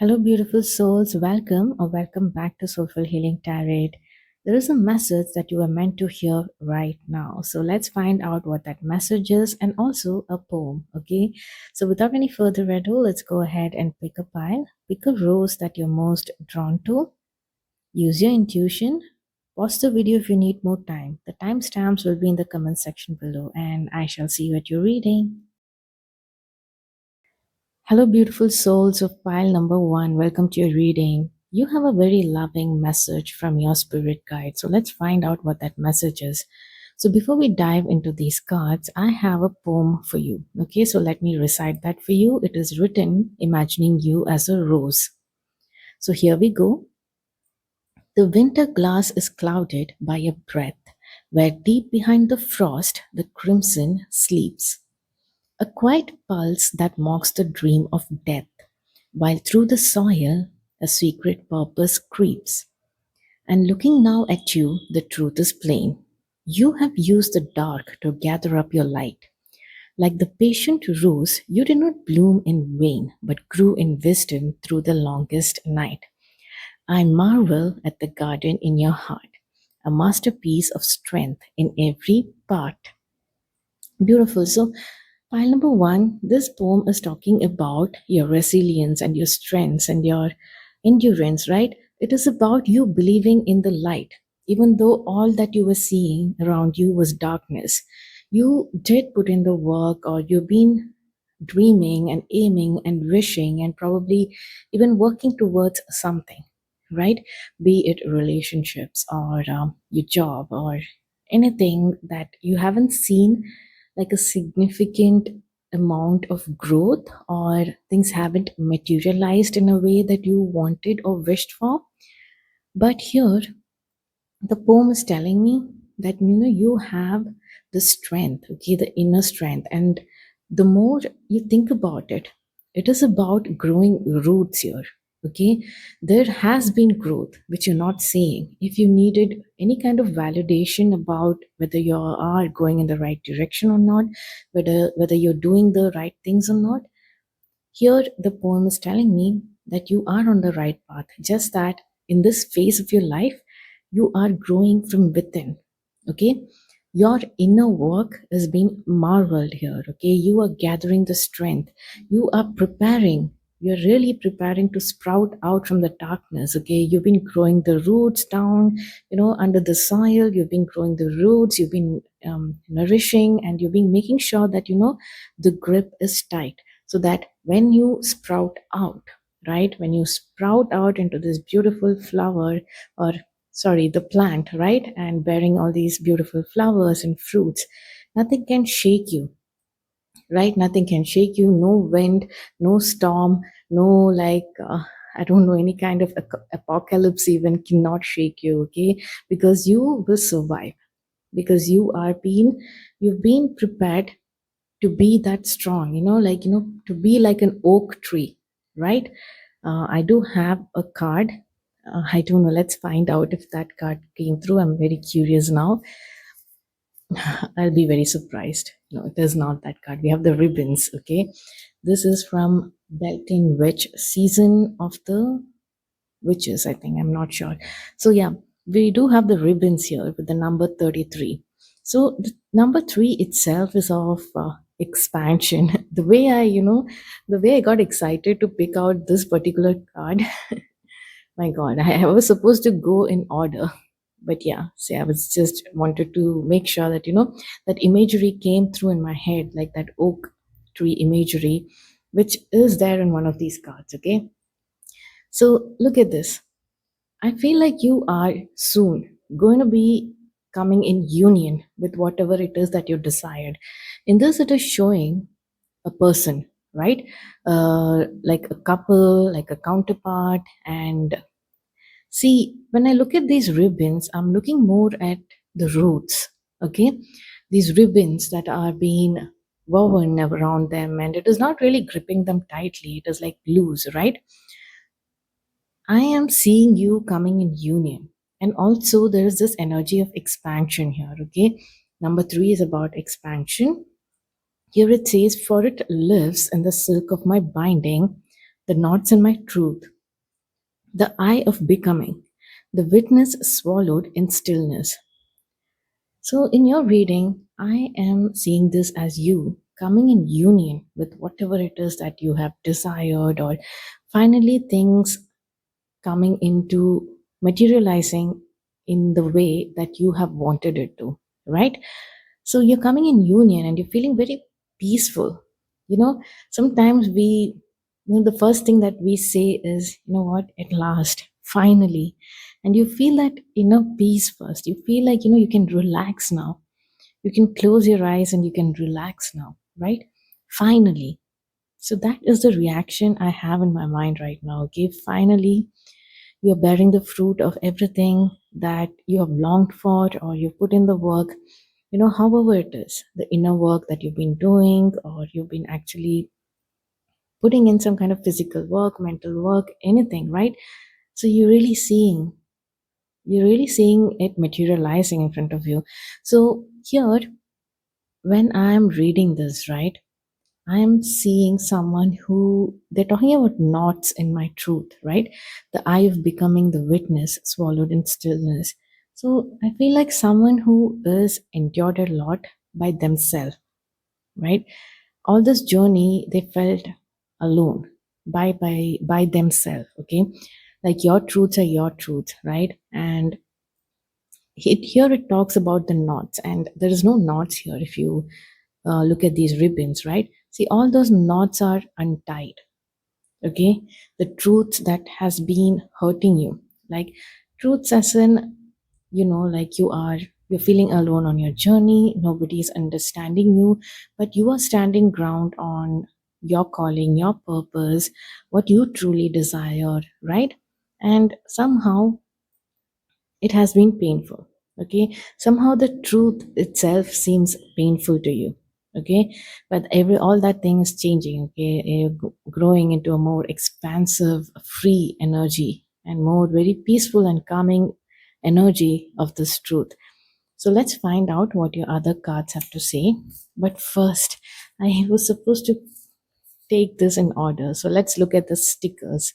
Hello, beautiful souls. Welcome or welcome back to Soulful Healing Tarot. There is a message that you are meant to hear right now. So let's find out what that message is and also a poem. Okay. So without any further ado, let's go ahead and pick a pile. Pick a rose that you're most drawn to. Use your intuition. Pause the video if you need more time. The timestamps will be in the comment section below, and I shall see you at your reading. Hello, beautiful souls of pile number one. Welcome to your reading. You have a very loving message from your spirit guide. So let's find out what that message is. So before we dive into these cards, I have a poem for you. Okay, so let me recite that for you. It is written imagining you as a rose. So here we go. The winter glass is clouded by a breath, where deep behind the frost the crimson sleeps. A quiet pulse that mocks the dream of death, while through the soil a secret purpose creeps. And looking now at you, the truth is plain. You have used the dark to gather up your light. Like the patient rose, you did not bloom in vain, but grew in wisdom through the longest night. I marvel at the garden in your heart, a masterpiece of strength in every part. Beautiful. So, pile number one, this poem is talking about your resilience and your strengths and your endurance, right? It is about you believing in the light, even though all that you were seeing around you was darkness. You did put in the work, or you've been dreaming and aiming and wishing and probably even working towards something, right? Be it relationships or your job or anything that you haven't seen like a significant amount of growth, or things haven't materialized in a way that you wanted or wished for. But here the poem is telling me that you have the strength, okay, the inner strength. And the more you think about it, it is about growing roots here. Okay, there has been growth which you're not seeing. If you needed any kind of validation about whether you are going in the right direction or not, whether you're doing the right things or not, here, the poem is telling me that you are on the right path, just that in this phase of your life, you are growing from within. Okay? Your inner work is being marveled here. Okay? You are gathering the strength. You are preparing. You're really preparing to sprout out from the darkness. Okay? You've been growing the roots down, under the soil. You've been growing the roots. You've been nourishing, and you've been making sure that, the grip is tight, so that when you sprout out, right, when you sprout out into this beautiful flower, or sorry, the plant, right, and bearing all these beautiful flowers and fruits, nothing can shake you, right? Nothing can shake you. No wind, no storm, no, like I don't know, any kind of apocalypse even cannot shake you. Okay, because you will survive, because you've been prepared to be that strong, to be like an oak tree, right? I do have a card. I don't know, let's find out if that card came through. I'm very curious now. I'll be very surprised. No, it is not that card. We have the ribbons. Okay, this is from Beltane Witch, season of the witches, I think. I'm not sure. So yeah, we do have the ribbons here with the number 33. So the number 3 itself is of expansion. The way I got excited to pick out this particular card, my God, I was supposed to go in order. But yeah, see, I was just wanted to make sure that, that imagery came through in my head, like that oak tree imagery, which is there in one of these cards. Okay. So look at this. I feel like you are soon going to be coming in union with whatever it is that you desired. In this, it is showing a person, right? Like a couple, like a counterpart. And see, when I look at these ribbons, I'm looking more at the roots, okay? These ribbons that are being woven around them, and it is not really gripping them tightly, it is like loose, right? I am seeing you coming in union. And also, there is this energy of expansion here, okay? Number 3 is about expansion. Here it says, for it lives in the silk of my binding, the knots in my truth, the eye of becoming, the witness swallowed in stillness. So, in your reading, I am seeing this as you coming in union with whatever it is that you have desired, or finally things coming into materializing in the way that you have wanted it to, right? So you're coming in union and you're feeling very peaceful. You know, sometimes the first thing that we say is, you know what, at last, finally. And you feel that inner peace first. You feel like, you can relax now. You can close your eyes and you can relax now, right? Finally. So that is the reaction I have in my mind right now. Okay, finally, you're bearing the fruit of everything that you have longed for or you put in the work, however it is, the inner work that you've been doing, or you've been actually putting in some kind of physical work, mental work, anything, right? So you're really seeing it materializing in front of you. So here, when I'm reading this, right, I'm seeing someone who they're talking about knots in my truth, right? The eye of becoming the witness swallowed in stillness. So I feel like someone who is endured a lot by themselves, right? All this journey they felt alone by themselves, okay? Like your truths are your truth, right? And here it talks about the knots, and there is no knots here if you look at these ribbons, right? See, all those knots are untied, okay? The truth that has been hurting you, like truths as in, like you're feeling alone on your journey, nobody is understanding you, but you are standing ground on your calling, your purpose, what you truly desire, right? And somehow it has been painful, okay? Somehow the truth itself seems painful to you, okay? But every all that thing is changing, okay? You're growing into a more expansive, free energy, and more very peaceful and calming energy of this truth. So let's find out what your other cards have to say. But first, I was supposed to take this in order, so let's look at the stickers.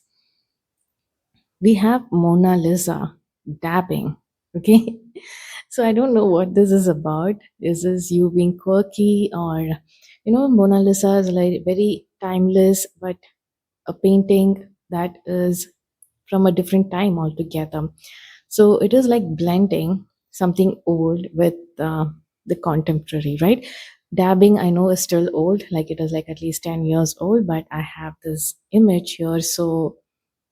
We have Mona Lisa dabbing. Okay. So I don't know what this is about. Is this you being quirky, or, Mona Lisa is like very timeless, but a painting that is from a different time altogether. So it is like blending something old with the contemporary, right? Dabbing, I know, is still old, like it is like at least 10 years old, but I have this image here. So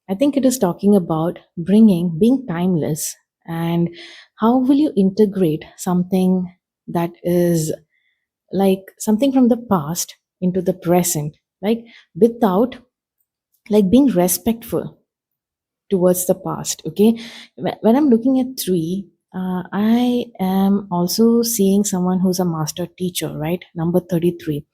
I think it is talking about being timeless, and how will you integrate something that is like something from the past into the present, like without like being respectful towards the past. Okay, when I'm looking at three, I am also seeing someone who's a master teacher, right? Number 33.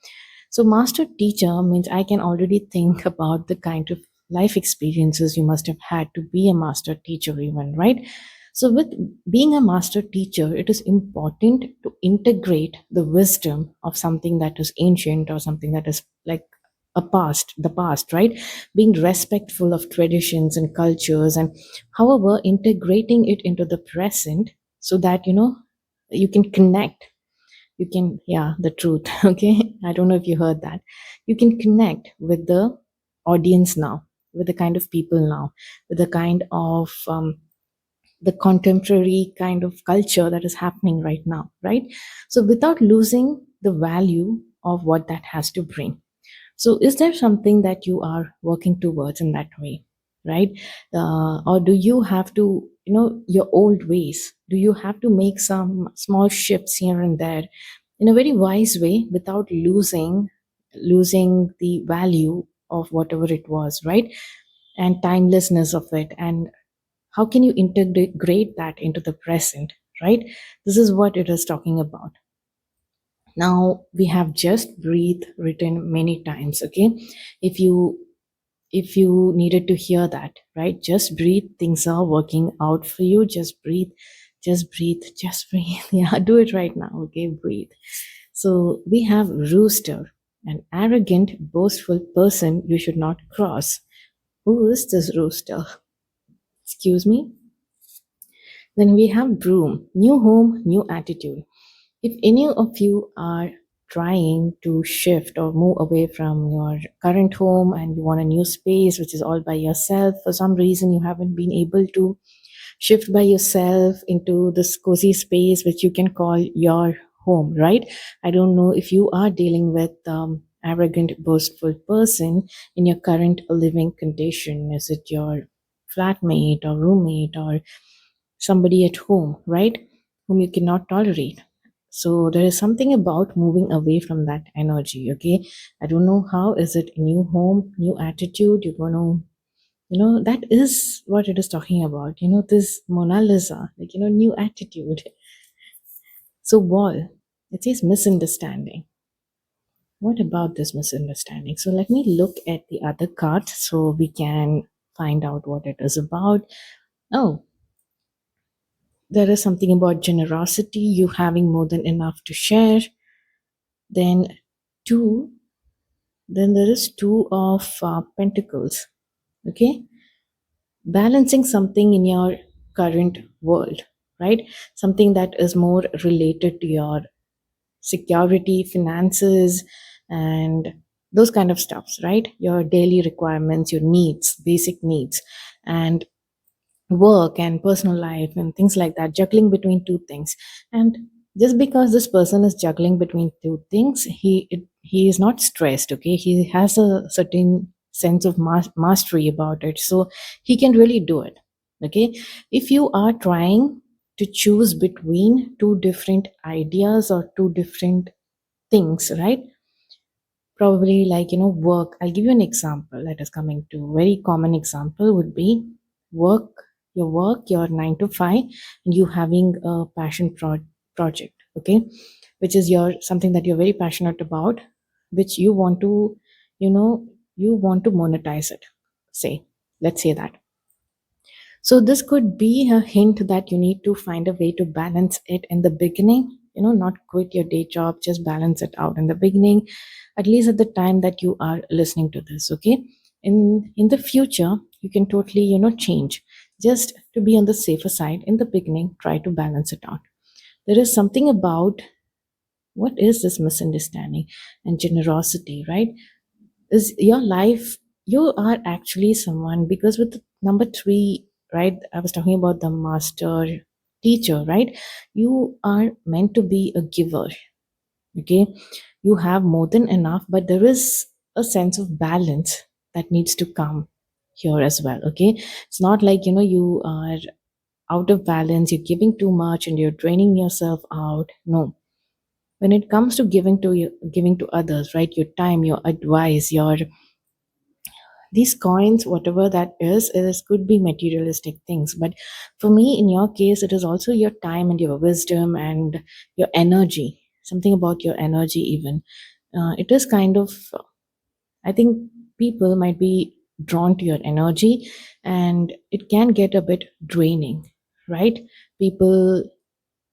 So, master teacher means I can already think about the kind of life experiences you must have had to be a master teacher, even, right? So, with being a master teacher, it is important to integrate the wisdom of something that is ancient, or something that is like the past, right? Being respectful of traditions and cultures, and however, integrating it into the present so that, you can connect, you can, yeah, the truth. Okay, I don't know if you heard that. You can connect with the audience now, with the kind of people now, with the kind of the contemporary kind of culture that is happening right now, right? So without losing the value of what that has to bring. So, is there something that you are working towards in that way, right? Or do you have to, your old ways? Do you have to make some small shifts here and there in a very wise way without losing the value of whatever it was, right? And timelessness of it, and how can you integrate that into the present, right? This is what it is talking about. Now we have just breathe written many times, okay? If you if you needed to hear that, right? Just breathe, things are working out for you. Just breathe, just breathe, just breathe. Yeah, do it right now, okay? Breathe. So we have rooster, an arrogant, boastful person you should not cross. Who is this rooster? Excuse me. Then we have broom, new home, new attitude. If any of you are trying to shift or move away from your current home and you want a new space which is all by yourself, for some reason you haven't been able to shift by yourself into this cozy space which you can call your home, right? I don't know if you are dealing with arrogant, boastful person in your current living condition. Is it your flatmate or roommate or somebody at home, right? Whom you cannot tolerate. So there is something about moving away from that energy, okay? I don't know how is it new home, new attitude, you're going to that is what it is talking about, this Mona Lisa, like, new attitude. So wall, it says misunderstanding. What about this misunderstanding? So let me look at the other card so we can find out what it is about. Oh, there is something about generosity, you having more than enough to share. Then two, then there is two of pentacles. Okay, balancing something in your current world, right? Something that is more related to your security, finances, and those kind of stuffs, right? Your daily requirements, your needs, basic needs, and work and personal life and things like that, juggling between two things. And just because this person is juggling between two things, he is not stressed, okay? He has a certain sense of mastery about it, so he can really do it, okay? If you are trying to choose between two different ideas or two different things, right? Probably like, work. I'll give you an example that is coming to very common example would be work, your 9 to 5, and you having a passion project, okay? Which is your something that you're very passionate about, which you want to, you know, you want to monetize it. Say, let's say that. So this could be a hint that you need to find a way to balance it in the beginning, not quit your day job, just balance it out in the beginning, at least at the time that you are listening to this, okay? In the future, you can totally, change. Just to be on the safer side in the beginning, try to balance it out. There is something about what is this misunderstanding and generosity, right? Is your life, you are actually someone, because with the number 3, right, I was talking about the master teacher, right? You are meant to be a giver, okay? You have more than enough, but there is a sense of balance that needs to come here as well, okay? It's not like, you are out of balance, you're giving too much and you're draining yourself out. No, when it comes to giving to others, right, your time, your advice, your these coins, whatever that is could be materialistic things, but for me, in your case, it is also your time and your wisdom and your energy, something about your energy even. It is kind of, I think people might be drawn to your energy, and it can get a bit draining, right? People,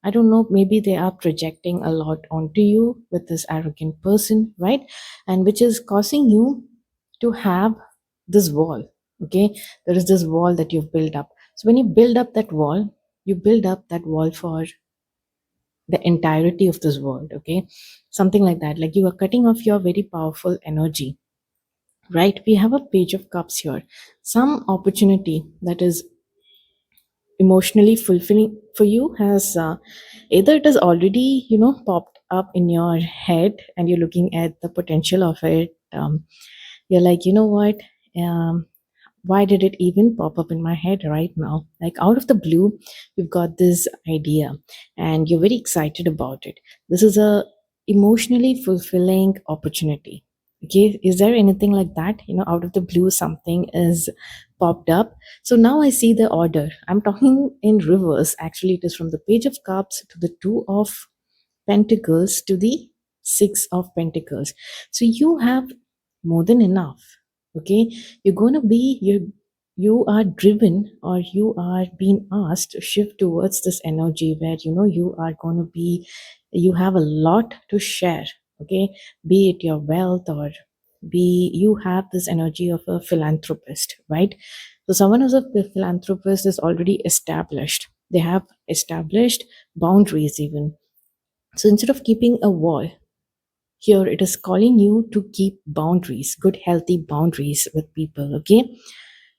I don't know, maybe they are projecting a lot onto you with this arrogant person, right? And which is causing you to have this wall, okay? There is this wall that you've built up. So when you build up that wall, you build up that wall for the entirety of this world, okay? Something like that. Like you are cutting off your very powerful energy, right? We have a page of cups here. Some opportunity that is emotionally fulfilling for you has either it has already popped up in your head and you're looking at the potential of it. You're like, you know what, um, why did it even pop up in my head right now? Like out of the blue, you've got this idea and you're very excited about it. This is a emotionally fulfilling opportunity. Okay, is there anything like that? Out of the blue, something is popped up. So now I see the order. I'm talking in reverse. Actually, it is from the page of cups to the two of pentacles to the six of pentacles. So you have more than enough, okay? You're going to be you are driven, or you are being asked to shift towards this energy where you are going to be, you have a lot to share, okay? Be it your wealth or you have this energy of a philanthropist, right? So someone who's a philanthropist is already established. They have established boundaries even. So instead of keeping a wall, here it is calling you to keep boundaries, good healthy boundaries with people. Okay,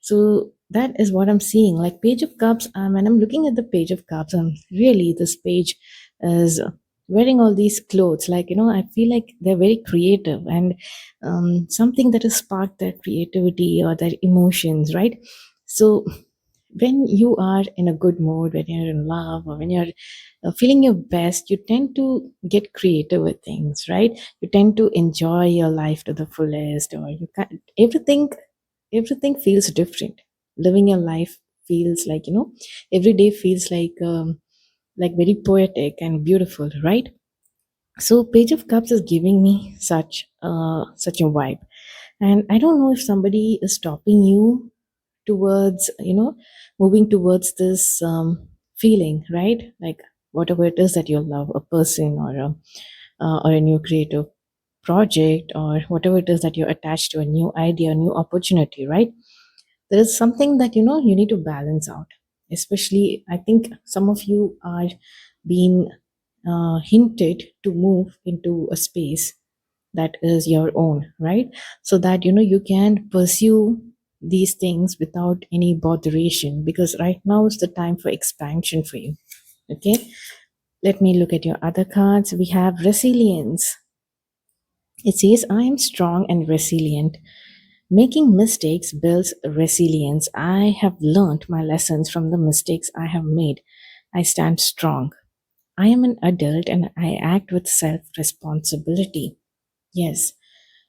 so that is what I'm seeing. Like Page of Cups, when I'm looking at the Page of Cups, really this page is wearing all these clothes. Like, I feel like they're very creative, and something that has sparked their creativity or their emotions, right? So when you are in a good mood, when you're in love, or when you're feeling your best, you tend to get creative with things, right? You tend to enjoy your life to the fullest, or you can everything feels different. Living your life feels like, every day feels like very poetic and beautiful, right? So Page of Cups is giving me such a vibe. And I don't know if somebody is stopping you towards, moving towards this feeling, right? Like whatever it is that you love, a person, or a new creative project, or whatever it is that you're attached to, a new idea, a new opportunity, right? There is something that you need to balance out. Especially, I think some of you are being hinted to move into a space that is your own, right? So that you can pursue these things without any botheration, because right now is the time for expansion for you. Okay, let me look at your other cards. We have resilience. It says, I am strong and resilient. Making mistakes builds resilience. I have learned my lessons from the mistakes I have made. I stand strong. I am an adult and I act with self responsibility. Yes.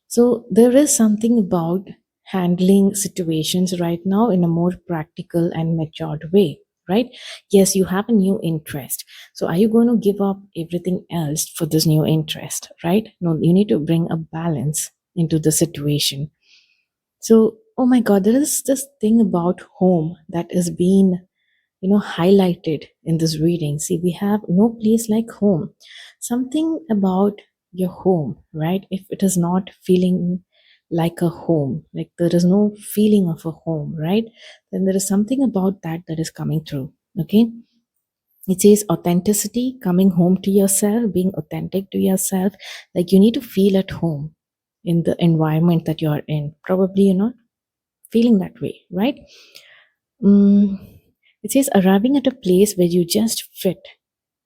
So there is something about handling situations right now in a more practical and matured way, right? Yes, you have a new interest. So are you going to give up everything else for this new interest, right? No, you need to bring a balance into the situation. So, oh my God, there is this thing about home that is being, highlighted in this reading. See, we have no place like home. Something about your home, right? If it is not feeling like a home, like there is no feeling of a home, right? Then there is something about that that is coming through. Okay. It says authenticity, coming home to yourself, being authentic to yourself. Like you need to feel at home in the environment that you are in. Probably you're not feeling that way, right? Mm, it says arriving at a place where you just fit,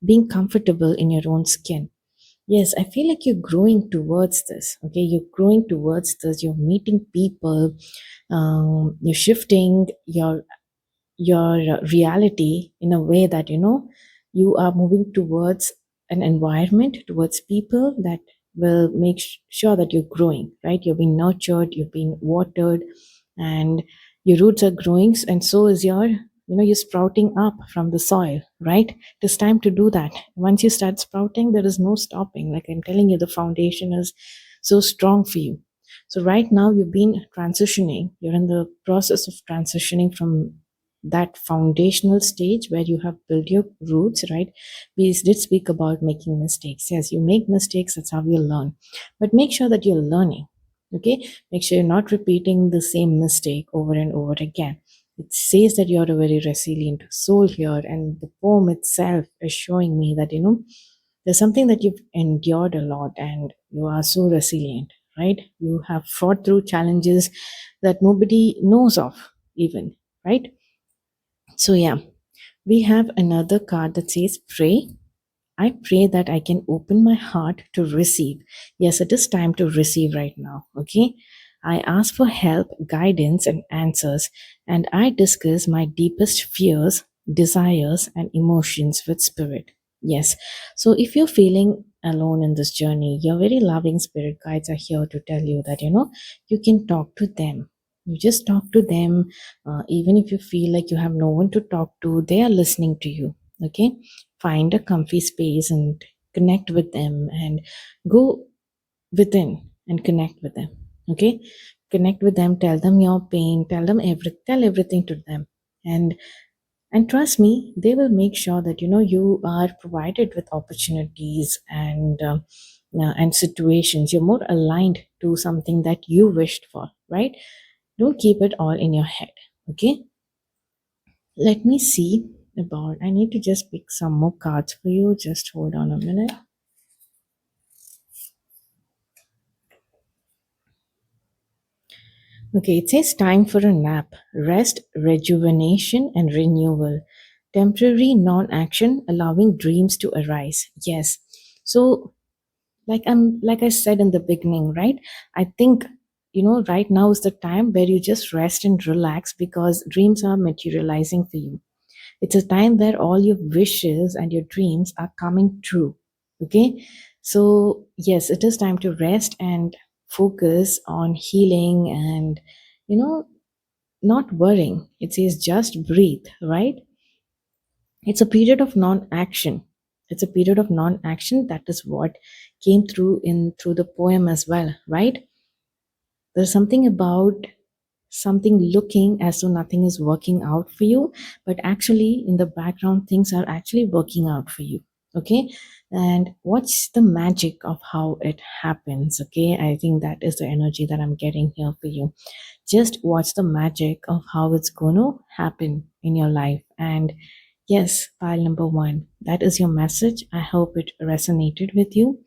being comfortable in your own skin. Yes, I feel like you're growing towards this. Okay, you're growing towards this. You're meeting people. You're shifting your reality in a way that you are moving towards an environment, towards people that will make sure that you're growing, right? You're being nurtured, you're being watered, and your roots are growing, and so is you're sprouting up from the soil, right? It is time to do that. Once you start sprouting, there is no stopping. Like I'm telling you, the foundation is so strong for you. So right now you've been transitioning, you're in the process of transitioning from that foundational stage where you have built your roots, right? We did speak about making mistakes. Yes, you make mistakes, that's how you learn. But make sure that you're learning, okay? Make sure you're not repeating the same mistake over and over again. It says that you're a very resilient soul here, and the poem itself is showing me that, there's something that you've endured a lot and you are so resilient, right? You have fought through challenges that nobody knows of, even, right? So, yeah, we have another card that says pray. I pray that I can open my heart to receive. Yes, it is time to receive right now. Okay. I ask for help, guidance, and answers, and I discuss my deepest fears, desires, and emotions with spirit. Yes. So if you're feeling alone in this journey, your very loving spirit guides are here to tell you that, you can talk to them. You just talk to them. Even if you feel like you have no one to talk to, they are listening to you. Okay, find a comfy space and connect with them, and go within and connect with them. Okay, connect with them, tell them your pain, tell everything to them, and trust me, they will make sure that you are provided with opportunities, and and situations. You're more aligned to something that you wished for, right? Don't keep it all in your head. Okay, let me see about. I need to just pick some more cards for you. Just hold on a minute. Okay, it says time for a nap, rest, rejuvenation, and renewal. Temporary non action, allowing dreams to arise. Yes. So, like I said in the beginning, right? I think, right now is the time where you just rest and relax because dreams are materializing for you. It's a time where all your wishes and your dreams are coming true. Okay. So, yes, it is time to rest and focus on healing and, you know, not worrying. It says just breathe, right? It's a period of non action. It's a period of non action. That is what came through the poem as well, right? There's something about something looking as though nothing is working out for you, but actually in the background things are actually working out for you. Okay, and what's the magic of how it happens? Okay, I think that is the energy that I'm getting here for you. Just watch the magic of how it's going to happen in your life. And yes, pile number one, that is your message. I hope it resonated with you.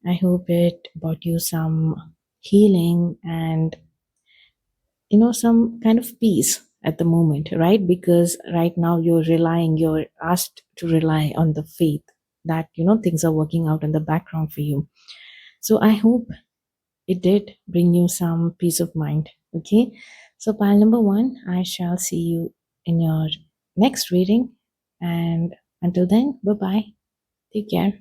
I hope it brought you some healing and some kind of peace at the moment, right? Because right now you're asked to rely on the faith that things are working out in the background for you. So I hope it did bring you some peace of mind. Okay, so pile number one, I shall see you in your next reading, and until then, bye bye, take care.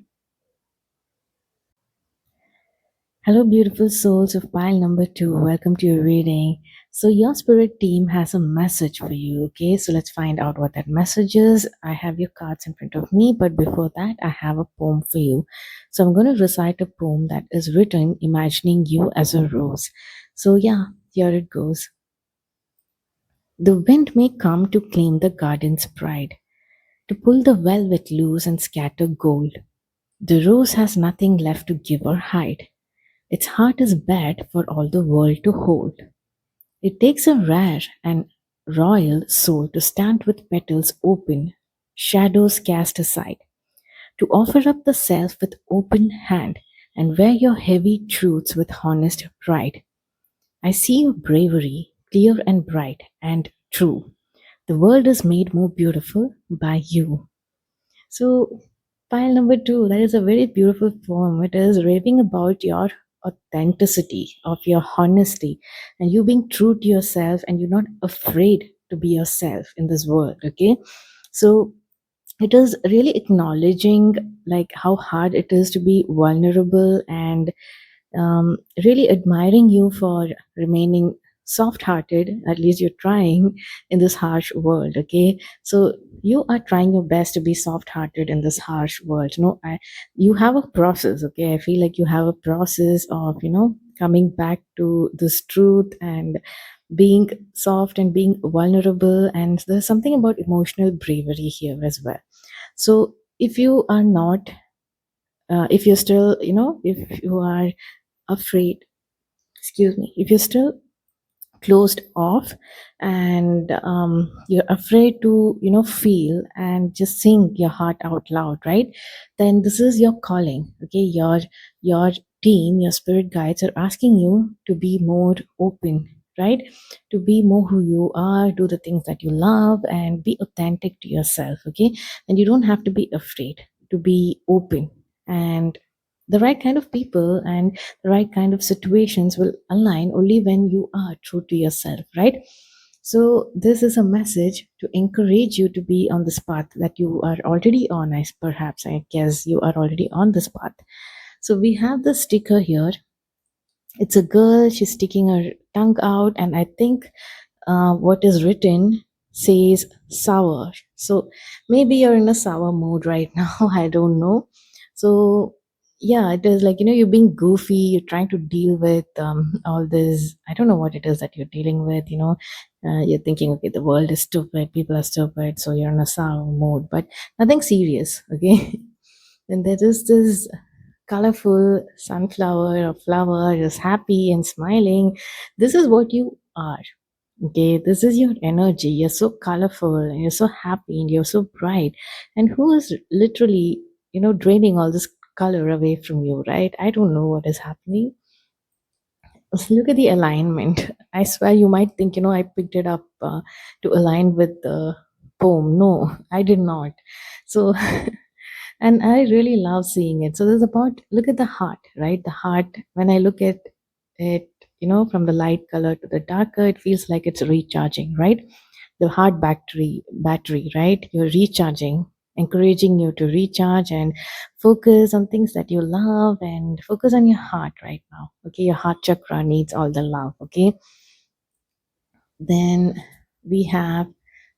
Hello, beautiful souls of pile number two. Welcome to your reading. So, your spirit team has a message for you. Okay, so let's find out what that message is. I have your cards in front of me, but before that, I have a poem for you. So, I'm going to recite a poem that is written imagining you as a rose. So, yeah, here it goes. The wind may come to claim the garden's pride, to pull the velvet loose and scatter gold. The rose has nothing left to give or hide. Its heart is bad for all the world to hold. It takes a rare and royal soul to stand with petals open, shadows cast aside, to offer up the self with open hand and wear your heavy truths with honest pride. I see your bravery, clear and bright and true. The world is made more beautiful by you. So, pile number two, that is a very beautiful poem. It is raving about your authenticity, of your honesty, and you being true to yourself, and you're not afraid to be yourself in this world. Okay, so it is really acknowledging like how hard it is to be vulnerable and really admiring you for remaining soft hearted. At least you're trying in this harsh world. Okay, so you are trying your best to be soft hearted in this harsh world. No, you have a process. Okay, I feel like you have a process of coming back to this truth and being soft and being vulnerable, and there's something about emotional bravery here as well. So if you are not if you're still if you are afraid, excuse me, if you're still closed off and you're afraid to feel and just sing your heart out loud, right? Then this is your calling. Okay, your team, your spirit guides are asking you to be more open, right? To be more who you are, do the things that you love and be authentic to yourself. Okay, and you don't have to be afraid to be open, and the right kind of people and the right kind of situations will align only when you are true to yourself, right? So this is a message to encourage you to be on this path that you are already on. Perhaps I guess you are already on this path. So we have the sticker here. It's a girl, she's sticking her tongue out, and I think what is written says sour. So maybe you're in a sour mood right now. I don't know. So yeah, it is like you're being goofy. You're trying to deal with all this. I don't know what it is that you're dealing with. You're thinking, okay, the world is stupid. People are stupid. So you're in a sour mood, but nothing serious. Okay. And there is this. colorful sunflower or flower is happy and smiling, this is what you are. Okay, this is your energy. You're so colorful and you're so happy and you're so bright. And who is literally, draining all this color away from you, right? I don't know what is happening. Look at the alignment. I swear you might think, I picked it up to align with the poem. No, I did not. So, and I really love seeing it. So there's about, look at the heart, right? The heart, when I look at it, from the light color to the darker, it feels like it's recharging, right? The heart battery, right? You're recharging, encouraging you to recharge and focus on things that you love and focus on your heart right now. Okay, your heart chakra needs all the love. Okay, then we have,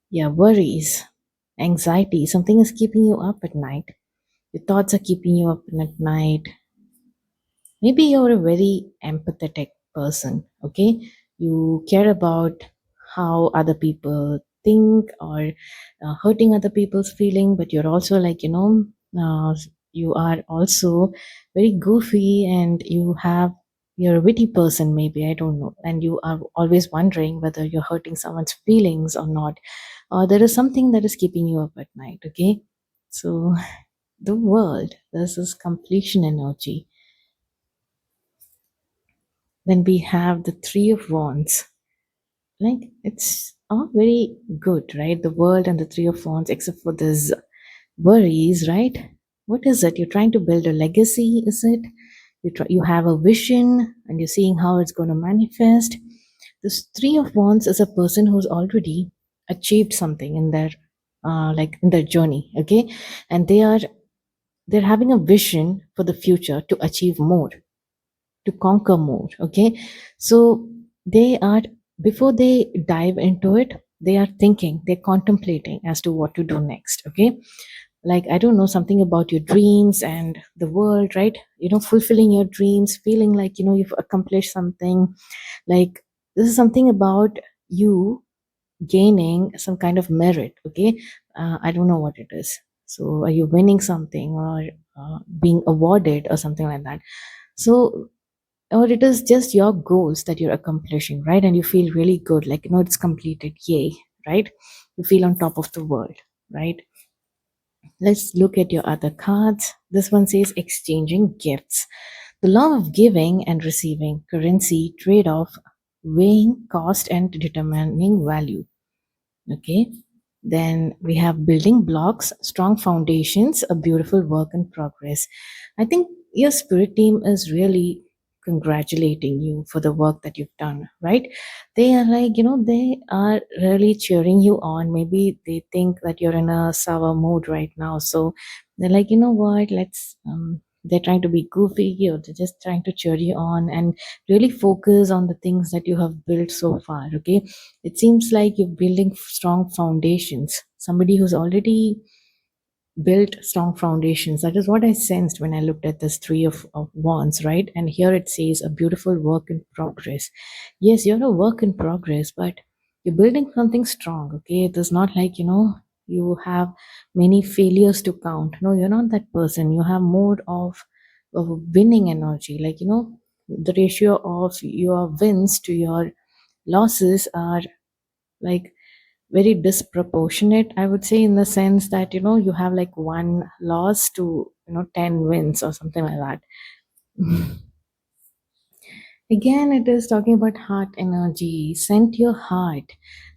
yeah, worries, anxiety. Something is keeping you up at night. Your thoughts are keeping you up at night. Maybe you're a very empathetic person. Okay, you care about how other people think, or hurting other people's feeling, but you're also like, you are also very goofy, and you're a witty person, maybe, I don't know, and you are always wondering whether you're hurting someone's feelings or not, or there is something that is keeping you up at night. Okay, so the world, this is completion energy. Then we have the Three of Wands. Like, it's all very good, right? The world and the Three of Wands, except for this worries, right? What is it? You're trying to build a legacy, is it? You have a vision and you're seeing how it's going to manifest. This Three of Wands is a person who's already achieved something in their like in their journey, okay? And they're having a vision for the future to achieve more, to conquer more. Okay, so they are, before they dive into it, they are thinking, they're contemplating as to what to do next. Okay, like, I don't know, something about your dreams and the world, right? Fulfilling your dreams, feeling like, you've accomplished something. Like, this is something about you gaining some kind of merit. Okay, I don't know what it is. So are you winning something, or being awarded or something like that? So, or it is just your goals that you're accomplishing, right? And you feel really good, like, it's completed, yay, right? You feel on top of the world, right? Let's look at your other cards. This one says exchanging gifts. The law of giving and receiving, currency trade off, weighing cost and determining value. Okay, then we have building blocks, strong foundations, a beautiful work in progress. I think your spirit team is really congratulating you for the work that you've done, right? They are like, they are really cheering you on. Maybe they think that you're in a sour mood right now, so they're like, you know what, let's they're trying to be goofy, or they're just trying to cheer you on and really focus on the things that you have built so far. Okay, it seems like you're building strong foundations. Somebody who's already built strong foundations. That is what I sensed when I looked at this Three of Wands, right? And here it says a beautiful work in progress. Yes, you're a work in progress, but you're building something strong. Okay, it is not like, you have many failures to count. No, you're not that person. You have more of a winning energy. Like, the ratio of your wins to your losses are like very disproportionate, I would say, in the sense that, you have like one loss to, 10 wins or something like that. Again, it is talking about heart energy. Send your heart.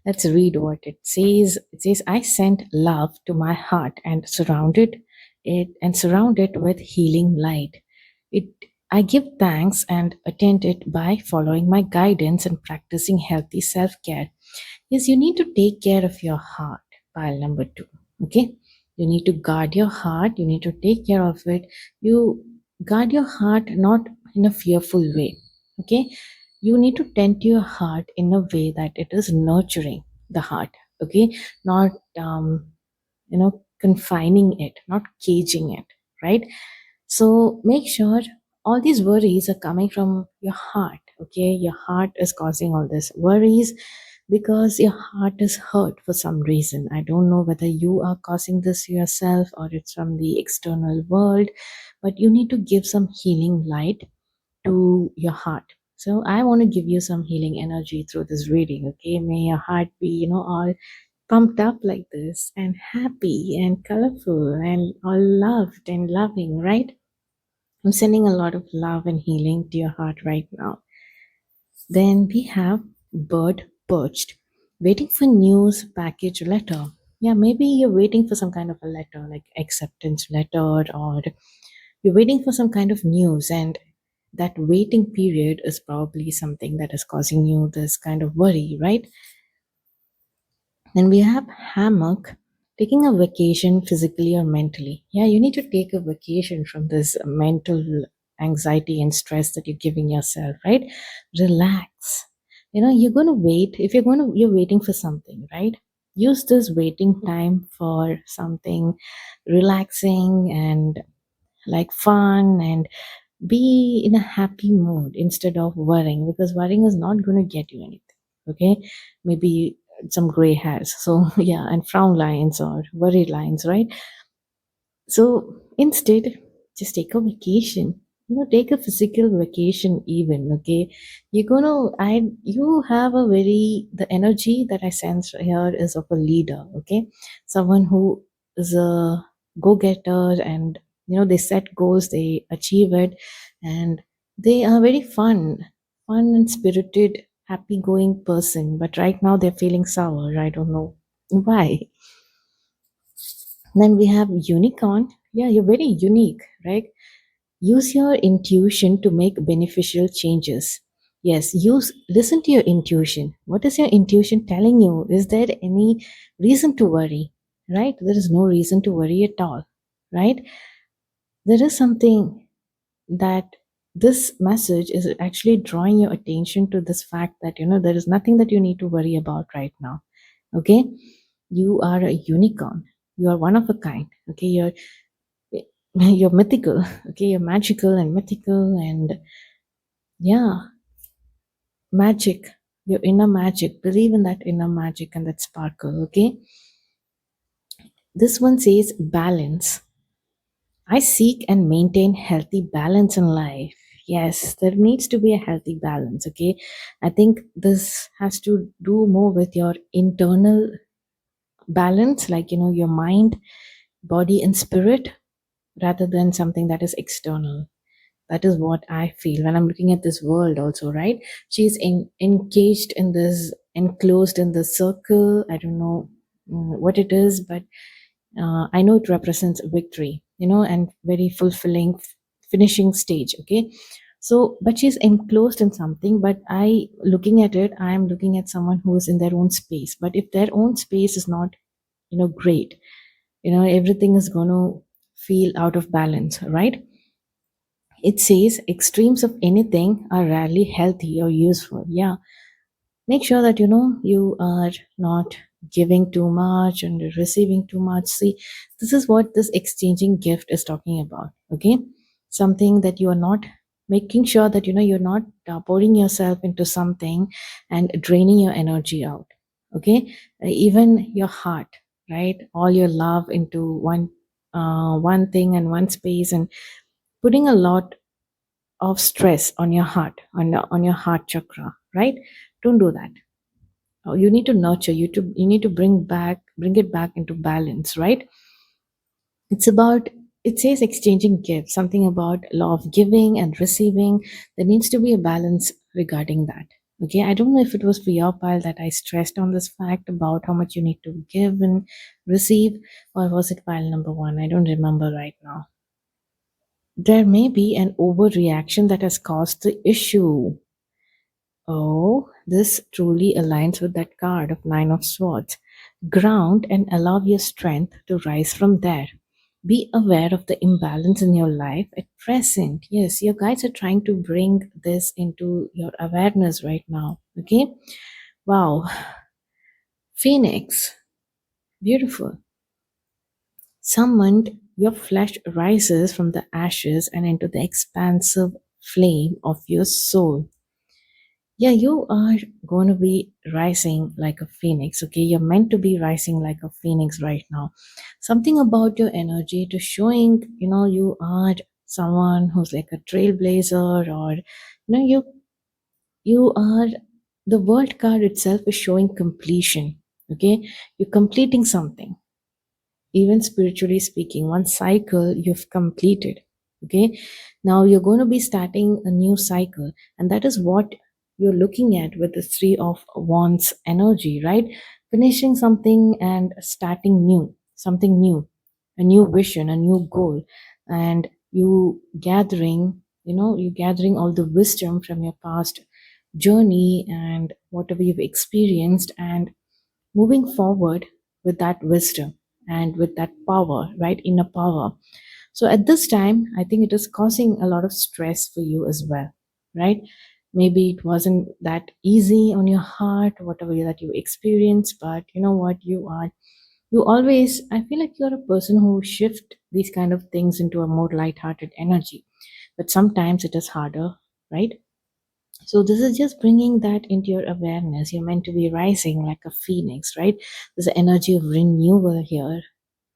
Let's read what it says. It says, I sent love to my heart and surround it with healing light. It I give thanks and attend it by following my guidance and practicing healthy self-care. Yes, you need to take care of your heart, pile number two. Okay? You need to guard your heart. You need to take care of it. You guard your heart not in a fearful way. Okay? You need to tend to your heart in a way that it is nurturing the heart. Okay? Not, confining it, not caging it, right? So make sure all these worries are coming from your heart. Okay? Your heart is causing all these worries. because your heart is hurt for some reason. I don't know whether you are causing this yourself or it's from the external world, but you need to give some healing light to your heart. So I want to give you some healing energy through this reading, okay? May your heart be, all pumped up like this and happy and colorful and all loved and loving, right? I'm sending a lot of love and healing to your heart right now. Then we have bird perched, waiting for news, package, letter. Yeah, maybe you're waiting for some kind of a letter, like acceptance letter, or you're waiting for some kind of news, and that waiting period is probably something that is causing you this kind of worry, right? Then we have hammock, taking a vacation physically or mentally. Yeah, you need to take a vacation from this mental anxiety and stress that you're giving yourself, right? Relax. You're going to wait. If you're waiting for something, right? Use this waiting time for something relaxing and like fun, and be in a happy mood instead of worrying, because worrying is not going to get you anything. Okay, maybe some gray hairs, so yeah, and frown lines or worry lines, right? So instead, just take a vacation. Take a physical vacation even, okay? You have a very, the energy that I sense here is of a leader, okay? Someone who is a go-getter, and, they set goals, they achieve it, and they are very fun and spirited, happy-going person. But right now they're feeling sour. I don't know why. Then we have unicorn. Yeah, you're very unique, right? Use your intuition to make beneficial changes. Yes, listen to your intuition. What is your intuition telling you? Is there any reason to worry? Right? There is no reason to worry at all. Right? There is something that this message is actually drawing your attention to this fact that there is nothing that you need to worry about right now. Okay? You are a unicorn. You are one of a kind. Okay? You're mythical. Okay? You're magical and mythical, and yeah, magic. Your inner magic. Believe in that inner magic and that sparkle. Okay? This one says balance. I seek and maintain healthy balance in life. Yes, there needs to be a healthy balance. Okay? I think this has to do more with your internal balance, like your mind, body, and spirit, rather than something that is external. That is what I feel when I'm looking at this world also, right? She's engaged in this, enclosed in the circle. I don't know what it is, but I know it represents victory, and very fulfilling finishing stage. Okay. So, but she's enclosed in something, but looking at it, I'm looking at someone who is in their own space. But if their own space is not, great, everything is going to feel out of balance, right? It says extremes of anything are rarely healthy or useful. Yeah, make sure that you are not giving too much and receiving too much. See, this is what this exchanging gift is talking about. Okay, something that you are not making sure that you're not pouring yourself into something and draining your energy out. Okay, even your heart, right? All your love into one thing and one space, and putting a lot of stress on your heart, on your heart chakra, right? Don't do that. You need to nurture, you need to bring it back into balance, right? It's about, it says exchanging gifts, something about law of giving and receiving. There needs to be a balance regarding that. Okay, I don't know if it was for your pile that I stressed on this fact about how much you need to give and receive, or was it pile number one? I don't remember right now. There may be an overreaction that has caused the issue. Oh, this truly aligns with that card of Nine of Swords. Ground and allow your strength to rise from there. Be aware of the imbalance in your life at present. Yes, your guides are trying to bring this into your awareness right now. Okay? Wow. Phoenix. Beautiful. Summoned, your flesh rises from the ashes and into the expansive flame of your soul. Yeah, you are going to be rising like a phoenix. Okay, you're meant to be rising like a phoenix right now. Something about your energy to showing, you are someone who's like a trailblazer, or you are, the world card itself is showing completion. Okay, you're completing something, even spiritually speaking, one cycle you've completed. Okay, now you're going to be starting a new cycle, and that is what you're looking at with the three of wands energy, right? Finishing something and starting new, something new, a new vision, a new goal. And you gathering all the wisdom from your past journey and whatever you've experienced, and moving forward with that wisdom and with that power, right? Inner power. So at this time, I think it is causing a lot of stress for you as well, right? Maybe it wasn't that easy on your heart, whatever that you experienced, but you know what? You always, I feel like you're a person who shift these kind of things into a more light-hearted energy. But sometimes it is harder, right? So this is just bringing that into your awareness. You're meant to be rising like a phoenix, right? There's an energy of renewal here,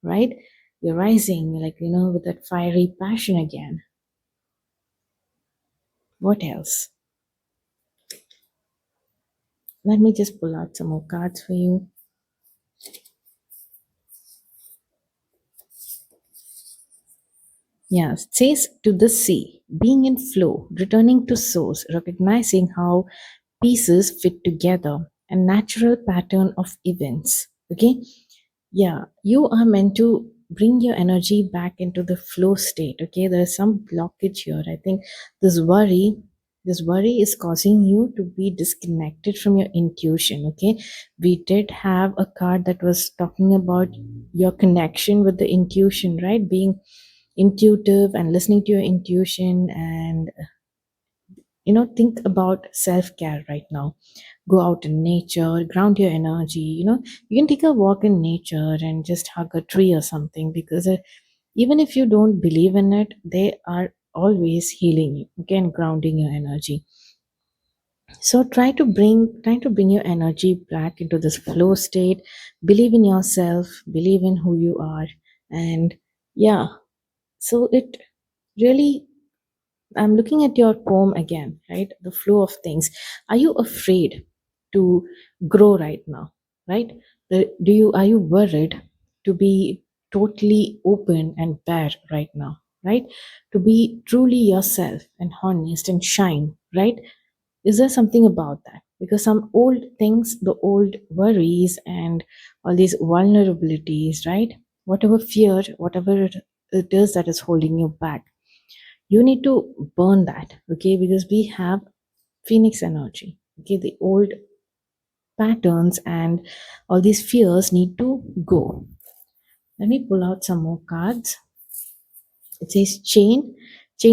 right? You're rising like, with that fiery passion again. What else? Let me just pull out some more cards for you. Yeah, says to the sea, being in flow, returning to source, recognizing how pieces fit together, a natural pattern of events. Okay, yeah, you are meant to bring your energy back into the flow state. Okay, there's some blockage here. I think this worry, this worry is causing you to be disconnected from your intuition. Okay, we did have a card that was talking about your connection with the intuition, right? Being intuitive and listening to your intuition, and think about self-care right now. Go out in nature, ground your energy. You can take a walk in nature and just hug a tree or something, because even if you don't believe in it, they are always healing you, okay, and grounding your energy. So try to bring your energy back into this flow state. Believe in yourself, believe in who you are. And yeah, so it really, I'm looking at your poem again, right? The flow of things. Are you afraid to grow right now, right? Are you worried to be totally open and bare right now, right? To be truly yourself and honest and shine, right? Is there something about that? Because some old things, the old worries and all these vulnerabilities, right? Whatever fear, whatever it is that is holding you back, you need to burn that, okay? Because we have phoenix energy, okay? The old patterns and all these fears need to go. Let me pull out some more cards. It says chain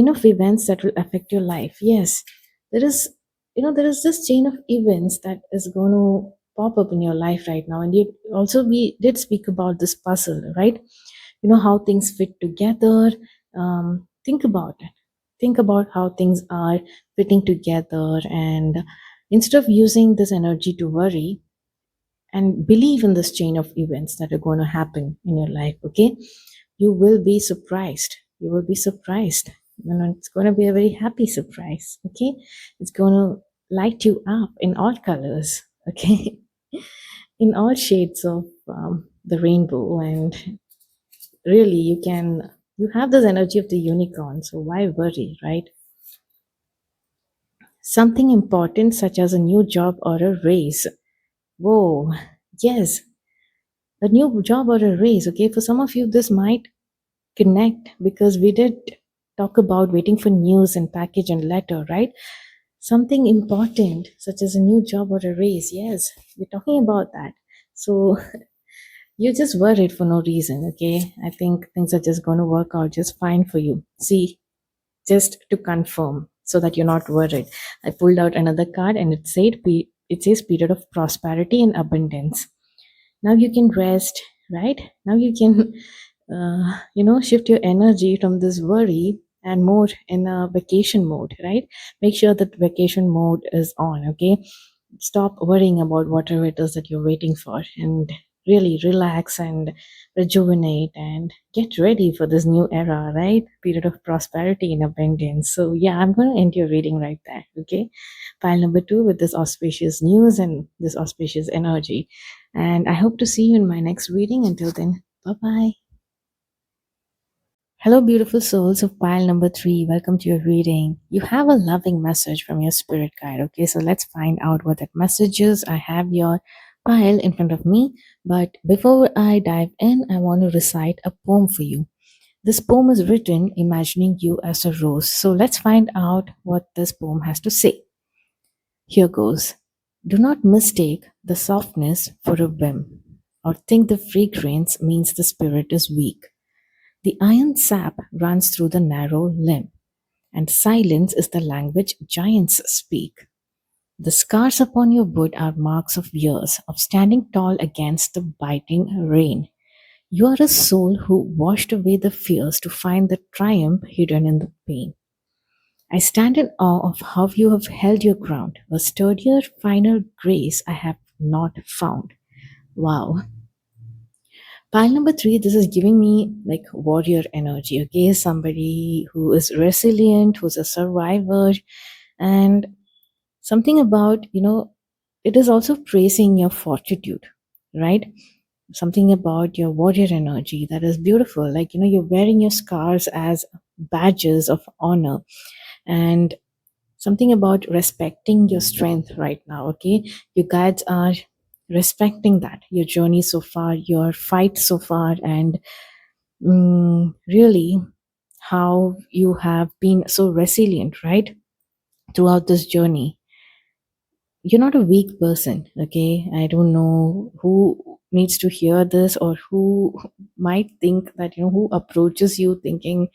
of events that will affect your life. Yes, there is, there is this chain of events that is going to pop up in your life right now. And you also, we did speak about this puzzle, right? How things fit together. Think about it. Think about how things are fitting together, and instead of using this energy to worry, and believe in this chain of events that are going to happen in your life. Okay, you will be surprised. You will be surprised. It's going to be a very happy surprise. Okay, it's going to light you up in all colors. Okay, in all shades of the rainbow. And really, you have this energy of the unicorn, so why worry, right? Something important such as a new job or a raise. Whoa, yes, a new job or a raise. Okay, for some of you this might connect, because we did talk about waiting for news and package and letter, right? Something important such as a new job or a raise. Yes, we're talking about that. So you're just worried for no reason. Okay, I think things are just going to work out just fine for you. See, just to confirm, so that you're not worried, I pulled out another card, and it says period of prosperity and abundance. Now you can rest, right? Now you can shift your energy from this worry and more in a vacation mode, right? Make sure that vacation mode is on, okay? Stop worrying about whatever it is that you're waiting for, and really relax and rejuvenate and get ready for this new era, right? Period of prosperity and abundance. So yeah, I'm going to end your reading right there, okay? Pile number two with this auspicious news and this auspicious energy. And I hope to see you in my next reading. Until then, bye bye. Hello, beautiful souls of pile number three. Welcome to your reading. You have a loving message from your spirit guide. Okay, so let's find out what that message is. I have your pile in front of me, but before I dive in, I want to recite a poem for you. This poem is written imagining you as a rose. So let's find out what this poem has to say. Here goes. Do not mistake the softness for a whim, or think the fragrance means the spirit is weak. The iron sap runs through the narrow limb, and silence is the language giants speak. The scars upon your wood are marks of years of standing tall against the biting rain. You are a soul who washed away the fears to find the triumph hidden in the pain. I stand in awe of how you have held your ground, a sturdier, finer grace I have not found. Wow. Pile number three, this is giving me like warrior energy, okay? Somebody who is resilient, who's a survivor, and something about, it is also praising your fortitude, right? Something about your warrior energy that is beautiful. Like, you're wearing your scars as badges of honor, and something about respecting your strength right now, okay? You guys are respecting that, your journey so far, your fight so far, and really how you have been so resilient, right? Throughout this journey. You're not a weak person, okay? I don't know who needs to hear this, or who might think that, who approaches you thinking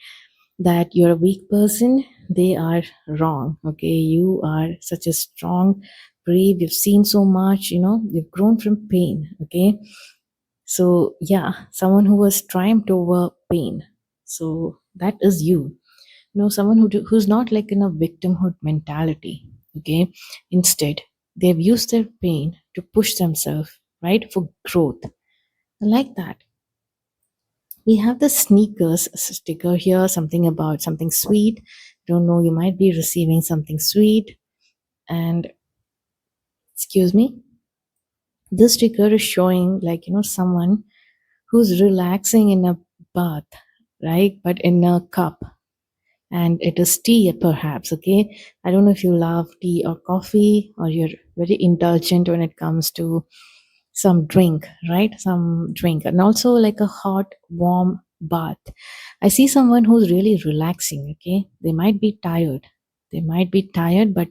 that you're a weak person. They are wrong, okay? You are such a strong, brave, you've seen so much, you've grown from pain, okay? So yeah, someone who has triumphed over pain. So that is you. Someone who's not like in a victimhood mentality, okay? Instead, they've used their pain to push themselves, right, for growth. I like that. We have the sneakers sticker here, something about something sweet. Don't know, you might be receiving something sweet. And excuse me, this sticker is showing like, someone who's relaxing in a bath, right? But in a cup. And it is tea, perhaps, okay? I don't know if you love tea or coffee, or you're very indulgent when it comes to some drink, right? Some drink. And also like a hot, warm bath. I see someone who's really relaxing, okay? They might be tired. They might be tired, but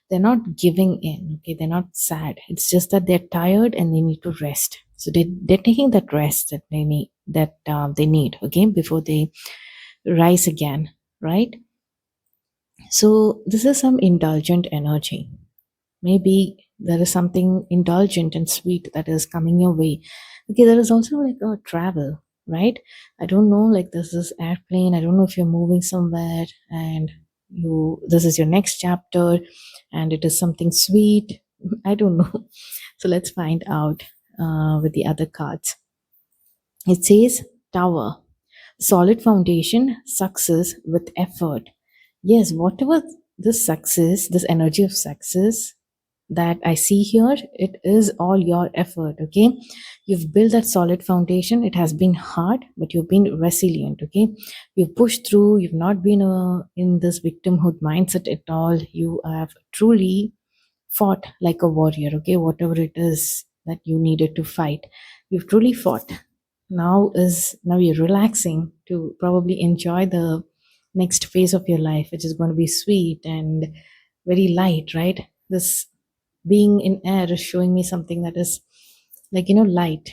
they're not giving in, okay? They're not sad. It's just that they're tired and they need to rest. So they're taking that rest that they need, okay, before they rise again, right? So this is some indulgent energy. Maybe there is something indulgent and sweet that is coming your way. Okay, there is also like a travel, right? I don't know, like this is airplane. I don't know if you're moving somewhere, and this is your next chapter, and it is something sweet. I don't know. So let's find out with the other cards. It says tower, solid foundation, success with effort. Yes, whatever this success, this energy of success that I see here, it is all your effort, okay? You've built that solid foundation. It has been hard, but you've been resilient, okay? You've pushed through. You've not been in this victimhood mindset at all. You have truly fought like a warrior, okay? Whatever it is that you needed to fight, you've truly fought. Now you're relaxing to probably enjoy the next phase of your life, which is going to be sweet and very light, right? This being in air is showing me something that is like, light,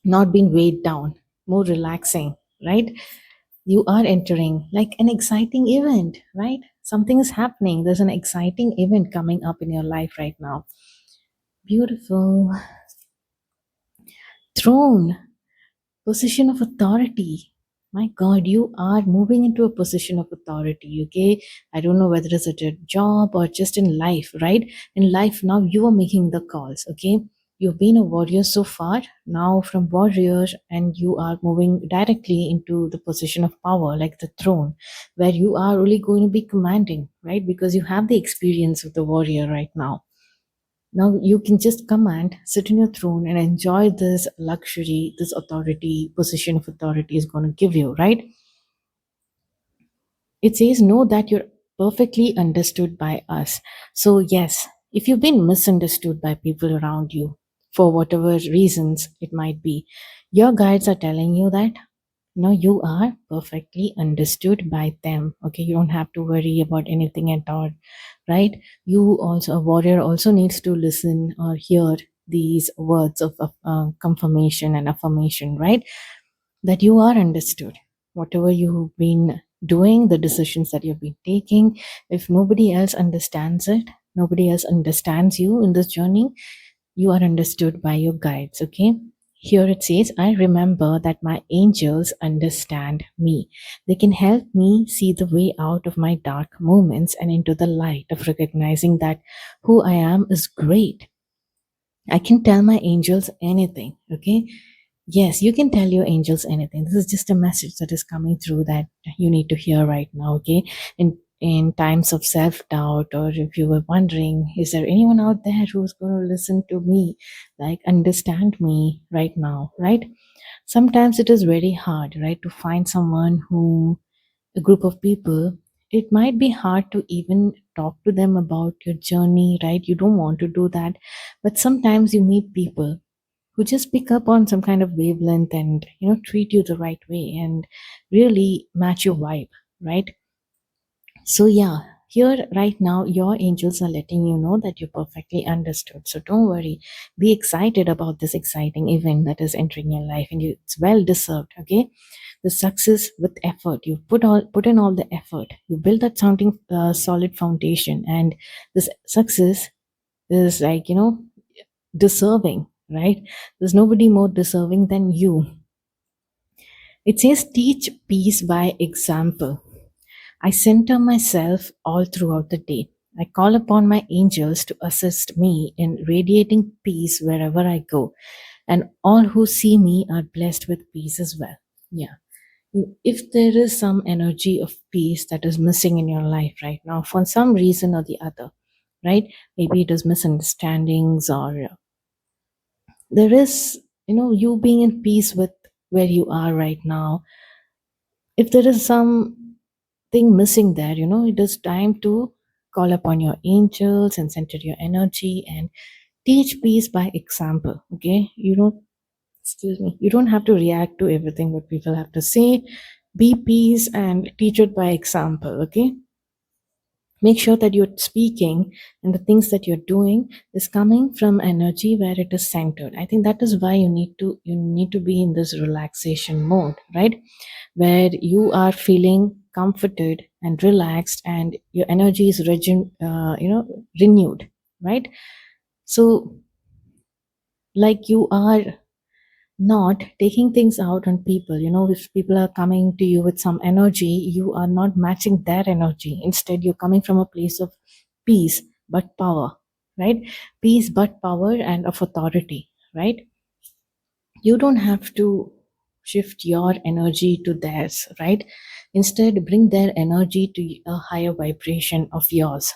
not being weighed down, more relaxing, right? You are entering like an exciting event, right? Something is happening. There's an exciting event coming up in your life right now. Beautiful. Throne, position of authority. My God, you are moving into a position of authority, okay? I don't know whether it's at a job or just in life, right? In life, now you are making the calls, okay? You've been a warrior so far, now from warrior, and you are moving directly into the position of power, like the throne, where you are really going to be commanding, right? Because you have the experience of the warrior right now. Now you can just command, sit in your throne, and enjoy this luxury, this authority, position of authority is going to give you, right? It says, know that you're perfectly understood by us. So, yes, if you've been misunderstood by people around you, for whatever reasons it might be, your guides are telling you that no, you are perfectly understood by them. Okay, you don't have to worry about anything at all, right? You also, a warrior also needs to listen or hear these words of confirmation and affirmation, right? That you are understood. Whatever you've been doing, the decisions that you've been taking, if nobody else understands it, nobody else understands you in this journey, you are understood by your guides, okay? Here it says, I remember that my angels understand me. They can help me see the way out of my dark moments and into the light of recognizing that who I am is great. I can tell my angels anything, okay? Yes, you can tell your angels anything. This is just a message that is coming through that you need to hear right now, okay? In times of self-doubt, or if you were wondering, is there anyone out there who's going to listen to me, like understand me right now, right? Sometimes it is very hard, right, to find someone who, a group of people, it might be hard to even talk to them about your journey, right? You don't want to do that, but sometimes you meet people who just pick up on some kind of wavelength and treat you the right way and really match your vibe, right? So yeah, here right now your angels are letting you know that you're perfectly understood, so don't worry. Be excited about this exciting event that is entering your life, and it's well deserved, okay? The success with effort, you put in all the effort, you build that sounding solid foundation, and this success is like deserving, right? There's nobody more deserving than you. It says, teach peace by example. I center myself all throughout the day. I call upon my angels to assist me in radiating peace wherever I go, and all who see me are blessed with peace as well. Yeah. If there is some energy of peace that is missing in your life right now for some reason or the other, right? Maybe it is misunderstandings, or there is you being in peace with where you are right now. If there is something missing there, it is time to call upon your angels and center your energy and teach peace by example, okay? You don't, excuse me, you don't have to react to everything what people have to say. Be peace and teach it by example, okay? Make sure that you're speaking and the things that you're doing is coming from energy where it is centered. I think that is why you need to be in this relaxation mode, right? Where you are feeling comforted and relaxed and your energy is renewed, right? So like you are not taking things out on people. If people are coming to you with some energy, you are not matching their energy. Instead, you're coming from a place of peace but power, right? Peace but power and of authority, right? You don't have to shift your energy to theirs, right? Instead, bring their energy to a higher vibration of yours.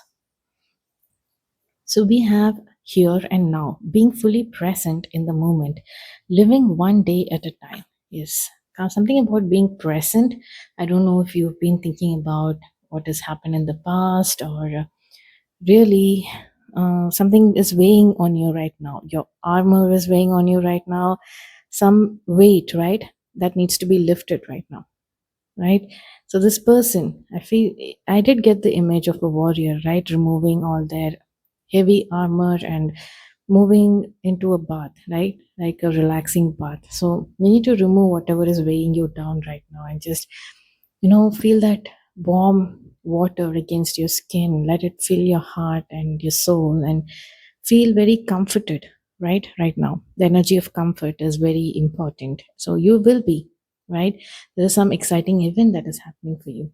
So we have here and now, being fully present in the moment, living one day at a time. Yes, something about being present. I don't know if you've been thinking about what has happened in the past, or really something is weighing on you right now. Your armor is weighing on you right now. Some weight, right, that needs to be lifted right now, right? So this person, I feel, I did get the image of a warrior, right, removing all their heavy armor and moving into a bath, right, like a relaxing bath. So you need to remove whatever is weighing you down right now and just feel that warm water against your skin. Let it fill your heart and your soul and feel very comforted, right now. The energy of comfort is very important, so you will be. right? There is some exciting event that is happening for you.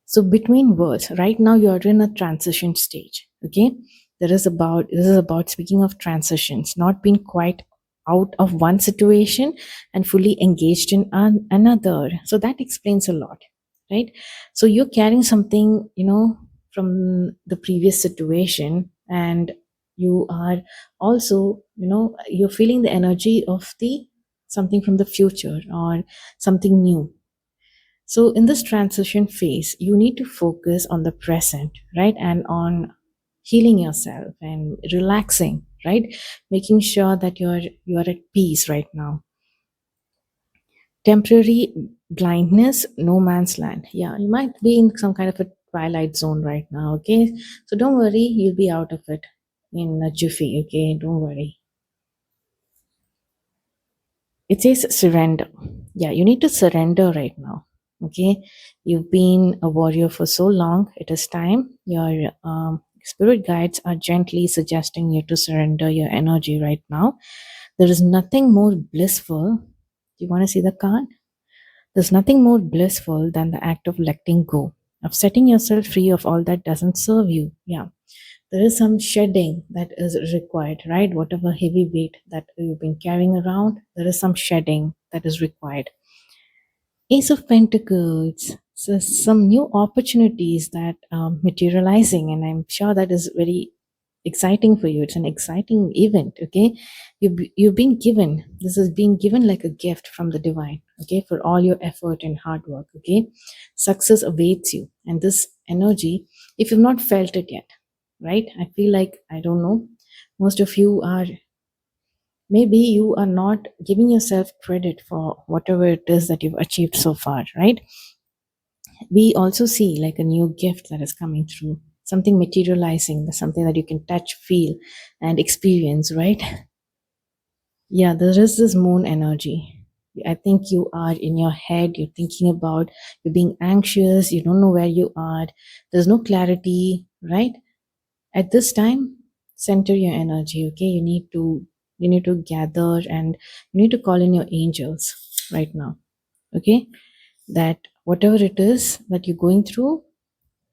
So between words, right now you are in a transition stage. Okay. This is about, speaking of transitions, not being quite out of one situation and fully engaged in another. So that explains a lot, right? So you're carrying something, from the previous situation, and you are also, you're feeling the energy of the something from the future or something new. So, in this transition phase, you need to focus on the present, right? And on healing yourself and relaxing, right? Making sure that you're at peace right now. Temporary blindness, no man's land. Yeah, you might be in some kind of a twilight zone right now, okay? So don't worry, you'll be out of it in a jiffy, okay? Don't worry. It says surrender. Yeah, you need to surrender right now. Okay. You've been a warrior for so long. It is time. Your spirit guides are gently suggesting you to surrender your energy right now. There is nothing more blissful. Do you want to see the card? There's nothing more blissful than the act of letting go, of setting yourself free of all that doesn't serve you. Yeah, there is some shedding that is required, right? Whatever heavy weight that you've been carrying around, there is some shedding that is required. Ace of Pentacles. So some new opportunities that are materializing, and I'm sure that is very exciting for you. It's an exciting event. Okay, you've been given. This is being given like a gift from the divine. Okay, for all your effort and hard work. Okay, success awaits you, and this energy, if you've not felt it yet, right? I feel like, I don't know. Most of you are, maybe you are not giving yourself credit for whatever it is that you've achieved so far, right? We also see like a new gift that is coming through, something materializing, something that you can touch, feel, and experience, right? Yeah, there is this moon energy. I think you are in your head, you're thinking about, you're being anxious, you don't know where you are, there's no clarity, right? At this time, center your energy, okay? You need to gather, and you need to call in your angels right now, okay? That whatever it is that you're going through,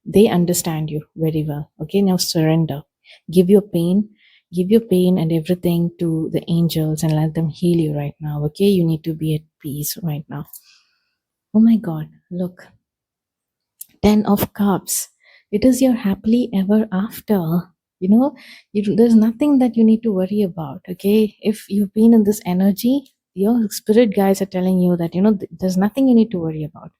they understand you very well. Okay, now surrender. Give your pain, give your pain and everything to the angels and let them heal you right now. Okay, you need to be at peace right now. Oh my God, look, 10 of Cups. It is your happily ever after. There's nothing that you need to worry about. Okay, if you've been in this energy, your spirit guides are telling you that, there's nothing you need to worry about.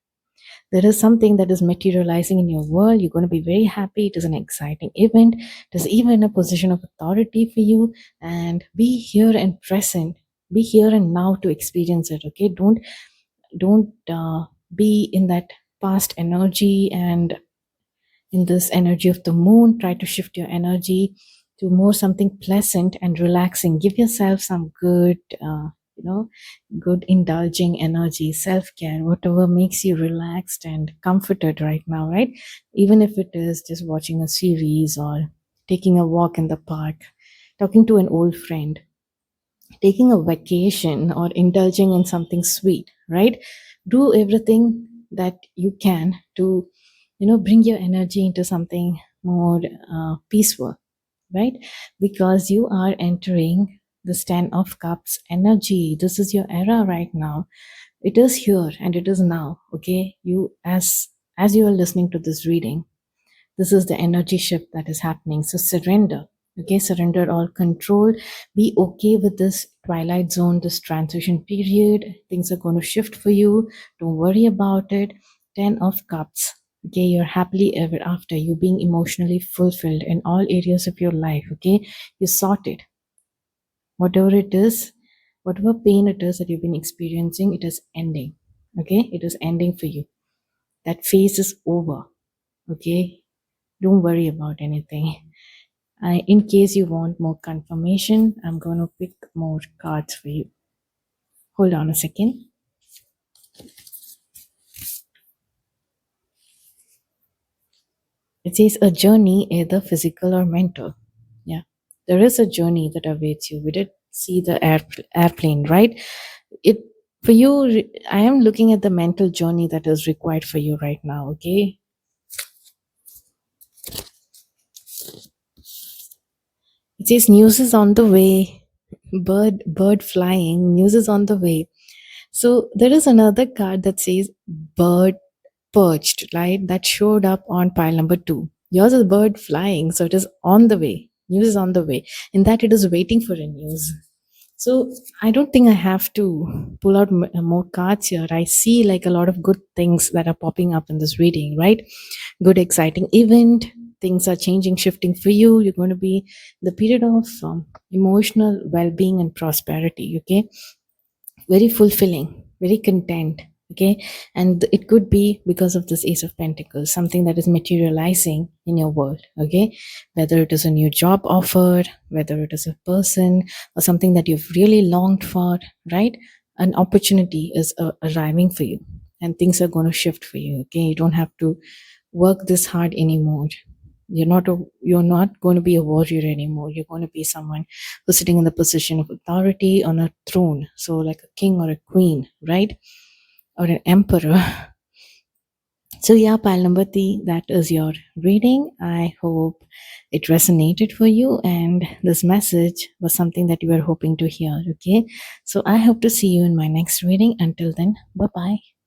There is something that is materializing in your world. You're going to be very happy. It is an exciting event. It is even a position of authority for you. And be here and present. Be here and now to experience it. Okay, don't be in that past energy and in this energy of the moon. Try to shift your energy to more something pleasant and relaxing. Give yourself some you know good indulging energy, self-care, whatever makes you relaxed and comforted right now, right? Even if it is just watching a series or taking a walk in the park, talking to an old friend, taking a vacation, or indulging in something sweet, right? Do everything that you can to, bring your energy into something more peaceful, right? Because you are entering the 10 of Cups energy. This is your era right now. It is here and it is now. Okay, you, as you are listening to this reading, this is the energy shift that is happening. So surrender. Okay, surrender all control. Be okay with this twilight zone, this transition period. Things are going to shift for you. Don't worry about it. 10 of Cups. Okay, you're happily ever after. You being emotionally fulfilled in all areas of your life. Okay, you sorted. Whatever it is, whatever pain it is that you've been experiencing, it is ending. Okay, it is ending for you. That phase is over. Okay, don't worry about anything. In case you want more confirmation, I'm going to pick more cards for you. Hold on a second. It says a journey, either physical or mental. Yeah, there is a journey that awaits you. We did see the airplane, right? It For you, I am looking at the mental journey that is required for you right now, okay? It says news is on the way. Bird flying, news is on the way. So there is another card that says bird perched, right? That showed up on pile number two. Yours is bird flying, so it is on the way. News is on the way. In that, it is waiting for a news. So I don't think I have to pull out more cards here. I see like a lot of good things that are popping up in this reading, right? Good, exciting event. Things are changing, shifting for you. You're going to be the period of emotional well-being and prosperity. Okay, very fulfilling, very content. Okay, and it could be because of this Ace of Pentacles, something that is materializing in your world. Okay, whether it is a new job offer, whether it is a person or something that you've really longed for, right? An opportunity is arriving for you, and things are going to shift for you. Okay, you don't have to work this hard anymore. You're not going to be a warrior anymore. You're going to be someone who's sitting in the position of authority on a throne, so like a king or a queen, right? Or an emperor. So yeah, pile number three, that is your reading. I hope it resonated for you and this message was something that you were hoping to hear. Okay, so I hope to see you in my next reading. Until then, bye bye.